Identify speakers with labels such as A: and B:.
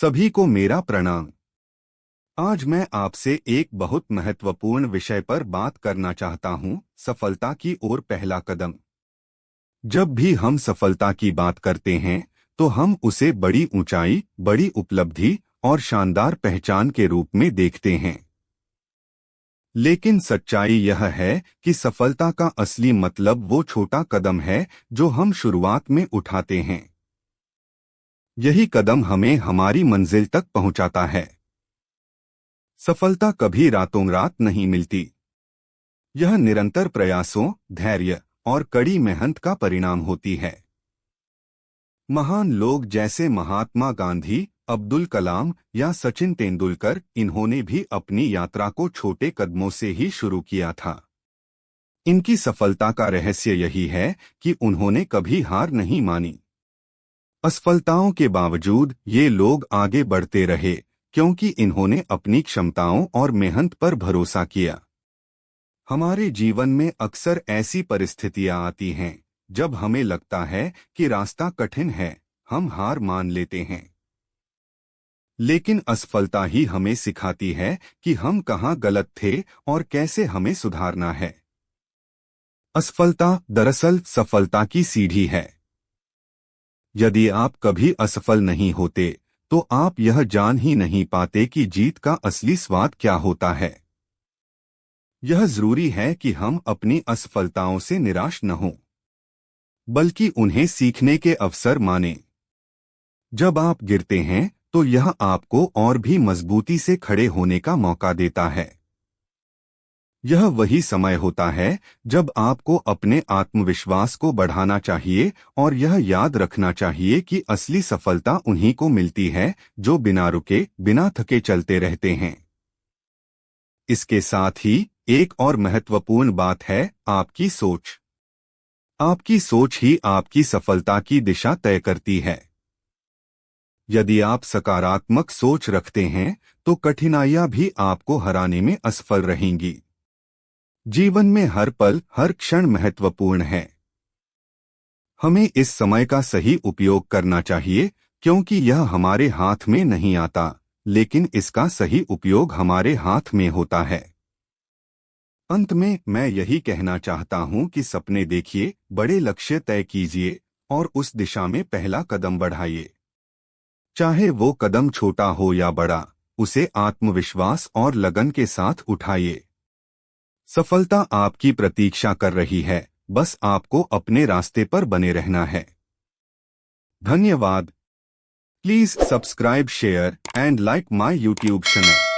A: सभी को मेरा प्रणाम। आज मैं आपसे एक बहुत महत्वपूर्ण विषय पर बात करना चाहता हूं, सफलता की ओर पहला कदम। जब भी हम सफलता की बात करते हैं तो हम उसे बड़ी ऊंचाई, बड़ी उपलब्धि और शानदार पहचान के रूप में देखते हैं। लेकिन सच्चाई यह है कि सफलता का असली मतलब वो छोटा कदम है जो हम शुरुआत में उठाते हैं। यही कदम हमें हमारी मंजिल तक पहुंचाता है। सफलता कभी रातों रात नहीं मिलती। यह निरंतर प्रयासों, धैर्य और कड़ी मेहनत का परिणाम होती है। महान लोग जैसे महात्मा गांधी, अब्दुल कलाम या सचिन तेंदुलकर, इन्होंने भी अपनी यात्रा को छोटे कदमों से ही शुरू किया था। इनकी सफलता का रहस्य यही है कि उन्होंने कभी हार नहीं मानी। असफलताओं के बावजूद ये लोग आगे बढ़ते रहे क्योंकि इन्होंने अपनी क्षमताओं और मेहनत पर भरोसा किया। हमारे जीवन में अक्सर ऐसी परिस्थितियां आती हैं जब हमें लगता है कि रास्ता कठिन है, हम हार मान लेते हैं। लेकिन असफलता ही हमें सिखाती है कि हम कहाँ गलत थे और कैसे हमें सुधारना है। असफलता दरअसल सफलता की सीढ़ी है। यदि आप कभी असफल नहीं होते तो आप यह जान ही नहीं पाते कि जीत का असली स्वाद क्या होता है। यह जरूरी है कि हम अपनी असफलताओं से निराश न हों, बल्कि उन्हें सीखने के अवसर मानें। जब आप गिरते हैं तो यह आपको और भी मजबूती से खड़े होने का मौका देता है। यह वही समय होता है जब आपको अपने आत्मविश्वास को बढ़ाना चाहिए और यह याद रखना चाहिए कि असली सफलता उन्हीं को मिलती है जो बिना रुके, बिना थके चलते रहते हैं। इसके साथ ही एक और महत्वपूर्ण बात है आपकी सोच। आपकी सोच ही आपकी सफलता की दिशा तय करती है। यदि आप सकारात्मक सोच रखते हैं तो कठिनाइयां भी आपको हराने में असफल रहेंगी। जीवन में हर पल, हर क्षण महत्वपूर्ण है। हमें इस समय का सही उपयोग करना चाहिए क्योंकि यह हमारे हाथ में नहीं आता, लेकिन इसका सही उपयोग हमारे हाथ में होता है। अंत में मैं यही कहना चाहता हूं कि सपने देखिए, बड़े लक्ष्य तय कीजिए और उस दिशा में पहला कदम बढ़ाइए। चाहे वो कदम छोटा हो या बड़ा, उसे आत्मविश्वास और लगन के साथ उठाइए। सफलता आपकी प्रतीक्षा कर रही है, बस आपको अपने रास्ते पर बने रहना है। धन्यवाद। Please subscribe, share and like my YouTube channel.